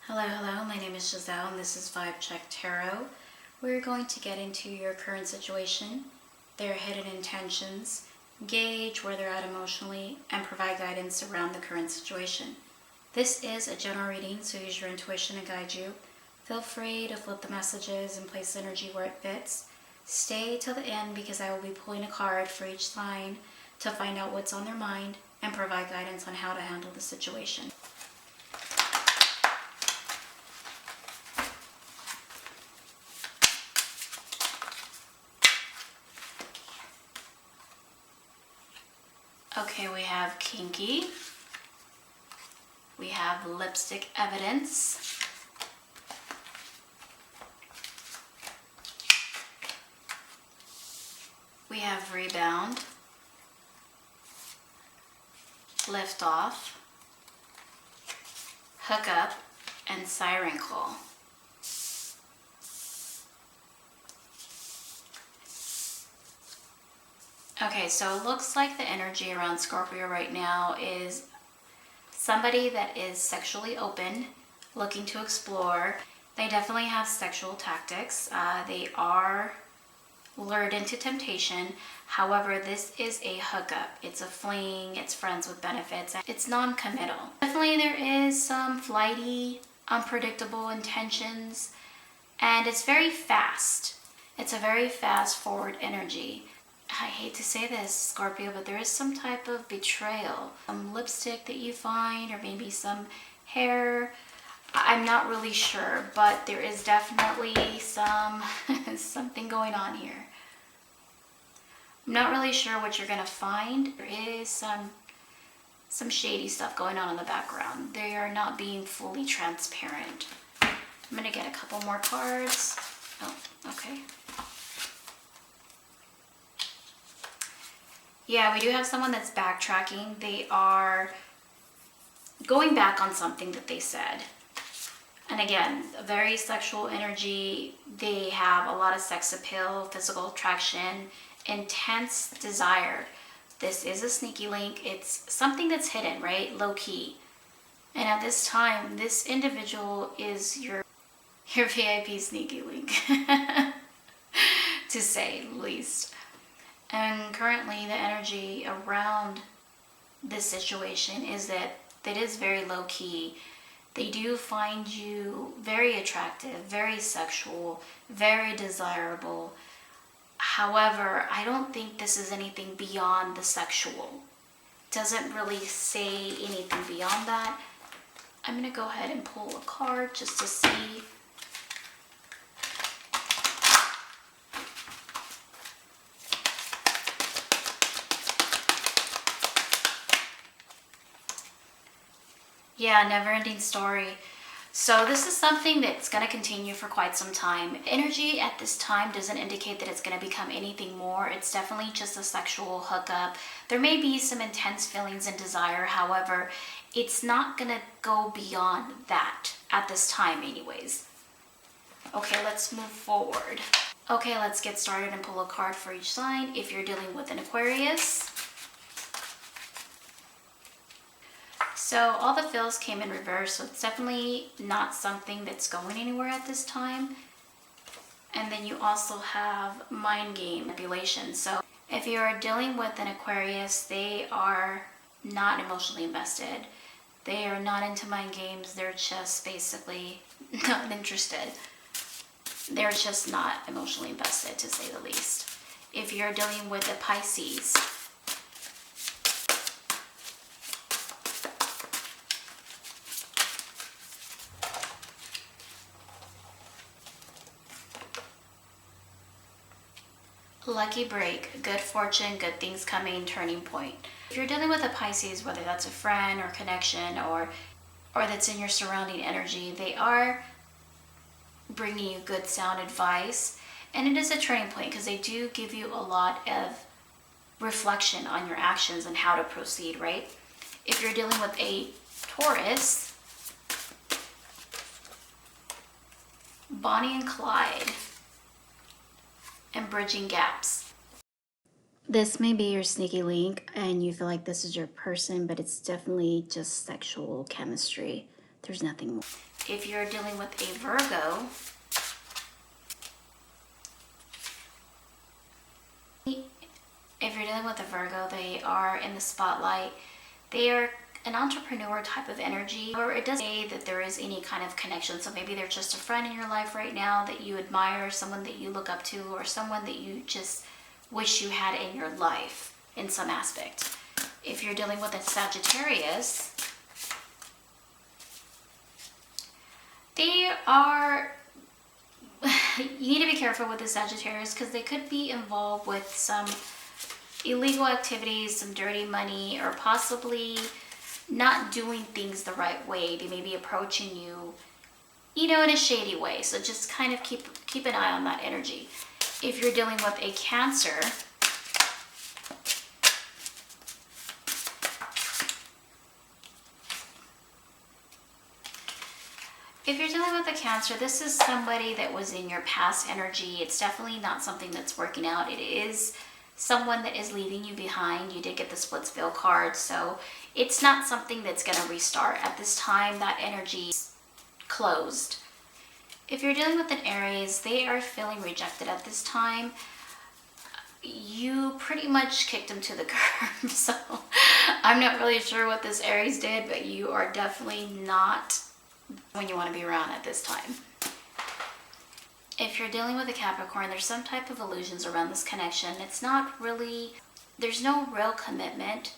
Hello, my name is Giselle and this is Vybechecktarot. We're going to get into your current situation, their hidden intentions, gauge where they're at emotionally, and provide guidance around the current situation. This is a general reading, so use your intuition to guide you. Feel free to flip the messages and place the energy where it fits. Stay till the end because I will be pulling a card for each sign to find out what's on their mind and provide guidance on how to handle the situation. Okay, we have Kinky. We have lipstick evidence. We have rebound, lift off, hook up, and siren call. Okay, so it looks like the energy around Scorpio right now is somebody that is sexually open, looking to explore. They definitely have sexual tactics. They are lured into temptation. However, this is a hookup. It's a fling, it's friends with benefits, it's non-committal. Definitely there is some flighty, unpredictable intentions, and it's very fast. It's a very fast forward energy. I hate to say this, Scorpio, but there is some type of betrayal. Some lipstick that you find, or maybe some hair. I'm not really sure, but there is definitely something going on here. I'm not really sure what you're gonna find. There is some shady stuff going on in the background. They are not being fully transparent. I'm gonna get a couple more cards. Oh, okay. Yeah, we do have someone that's backtracking. They are going back on something that they said. And again, a very sexual energy. They have a lot of sex appeal, physical attraction, intense desire. This is a sneaky link. It's something that's hidden, right? Low key. And at this time, this individual is your VIP sneaky link, to say the least. And currently the energy around this situation is that it is very low key. They do find you very attractive, very sexual, very desirable. However, I don't think this is anything beyond the sexual. Doesn't really say anything beyond that. I'm gonna go ahead and pull a card just to see. Yeah, never-ending story. So this is something that's going to continue for quite some time. Energy at this time doesn't indicate that it's going to become anything more. It's definitely just a sexual hookup. There may be some intense feelings and desire. However, it's not going to go beyond that at this time anyways. Okay, let's move forward. Okay, let's get started and pull a card for each sign. If you're dealing with an Aquarius, so all the fills came in reverse, so it's definitely not something that's going anywhere at this time. And then you also have mind game manipulation. So if you are dealing with an Aquarius, they are not emotionally invested. They are not into mind games. They're just basically not interested. They're just not emotionally invested, to say the least. If you're dealing with a Pisces, lucky break, good fortune, good things coming, turning point. If you're dealing with a Pisces, whether that's a friend or connection or that's in your surrounding energy, they are bringing you good sound advice. And it is a turning point because they do give you a lot of reflection on your actions and how to proceed, right? If you're dealing with a Taurus, Bonnie and Clyde, and bridging gaps. This may be your sneaky link and you feel like this is your person, but it's definitely just sexual chemistry. There's nothing more. If you're dealing with a Virgo, they are in the spotlight. They are an entrepreneur type of energy, or it doesn't say that there is any kind of connection. So maybe they're just a friend in your life right now that you admire, someone that you look up to, or someone that you just wish you had in your life in some aspect. If you're dealing with a Sagittarius, they are, you need to be careful with the Sagittarius because they could be involved with some illegal activities, some dirty money, or possibly not doing things the right way. They may be approaching you, in a shady way. So just kind of keep an eye on that energy. If you're dealing with a Cancer, this is somebody that was in your past energy. It's definitely not something that's working out. It is someone that is leaving you behind. You did get the Splitsville card, so it's not something that's going to restart at this time. That energy is closed. If you're dealing with an Aries, they are feeling rejected at this time. You pretty much kicked them to the curb, so I'm not really sure what this Aries did, but you are definitely not when you want to be around at this time. If you're dealing with a Capricorn, there's some type of illusions around this connection. It's not really, there's no real commitment.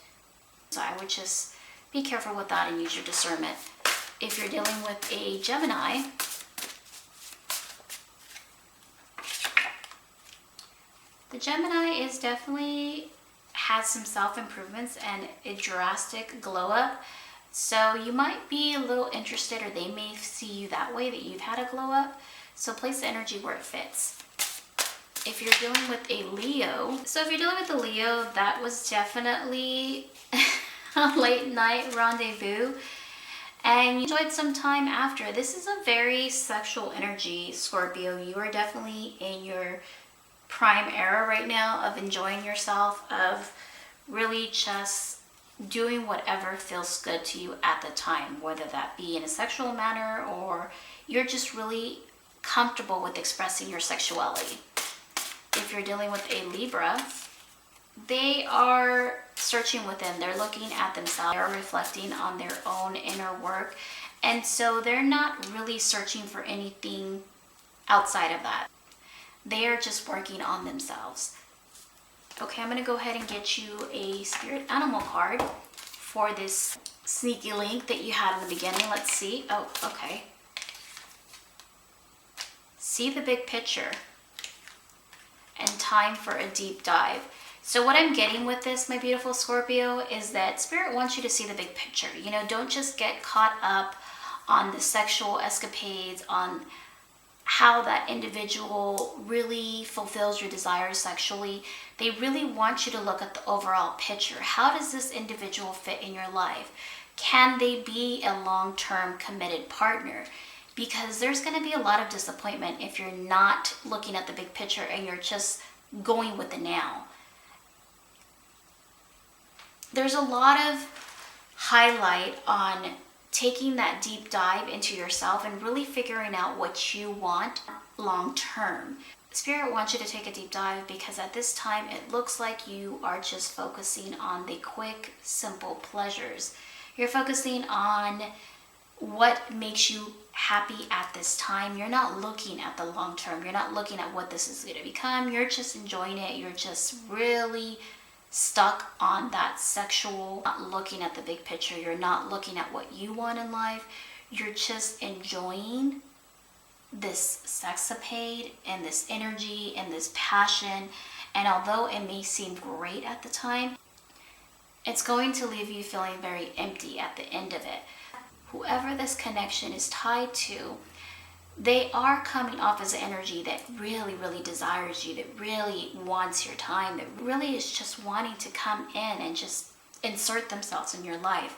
So I would just be careful with that and use your discernment. If you're dealing with a Gemini, the Gemini is definitely has some self-improvements and a drastic glow up. So you might be a little interested, or they may see you that way, that you've had a glow up. So place the energy where it fits. If you're dealing with a Leo, that was definitely a late night rendezvous and you enjoyed some time after. This is a very sexual energy, Scorpio. You are definitely in your prime era right now of enjoying yourself, of really just doing whatever feels good to you at the time, whether that be in a sexual manner or you're just really comfortable with expressing your sexuality. If you're dealing with a Libra, they are searching within. They're looking at themselves. They're reflecting on their own inner work. And so they're not really searching for anything outside of that. They are just working on themselves. Okay, I'm going to go ahead and get you a spirit animal card for this sneaky link that you had in the beginning. Let's see. Oh, okay. See the big picture and time for a deep dive. So what I'm getting with this, my beautiful Scorpio, is that Spirit wants you to see the big picture. Don't just get caught up on the sexual escapades, on how that individual really fulfills your desires sexually. They really want you to look at the overall picture. How does this individual fit in your life? Can they be a long-term committed partner? Because there's going to be a lot of disappointment if you're not looking at the big picture and you're just going with the now. There's a lot of highlight on taking that deep dive into yourself and really figuring out what you want long term. Spirit wants you to take a deep dive because at this time it looks like you are just focusing on the quick, simple pleasures. You're focusing on what makes you happy at this time. You're not looking at the long term. You're not looking at what this is going to become. You're just enjoying it. You're just really stuck on that sexual, not looking at the big picture. You're not looking at what you want in life. You're just enjoying this sexapade and this energy and this passion. And although it may seem great at the time, it's going to leave you feeling very empty at the end of it. Whoever this connection is tied to, they are coming off as an energy that really, really desires you, that really wants your time, that really is just wanting to come in and just insert themselves in your life.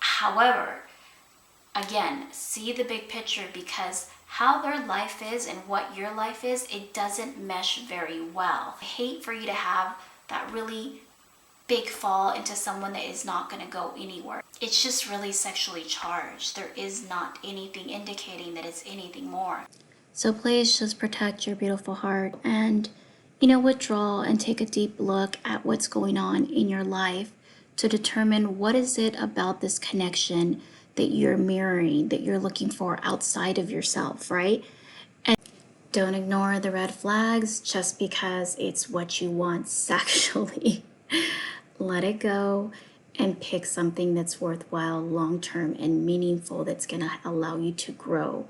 However, again, see the big picture, because how their life is and what your life is, it doesn't mesh very well. I hate for you to have that really big fall into someone that is not going to go anywhere. it's just really sexually charged. There is not anything indicating that it's anything more. So please just protect your beautiful heart and, withdraw and take a deep look at what's going on in your life to determine what is it about this connection that you're mirroring, that you're looking for outside of yourself, right? And don't ignore the red flags just because it's what you want sexually. Let it go and pick something that's worthwhile, long-term, and meaningful, that's going to allow you to grow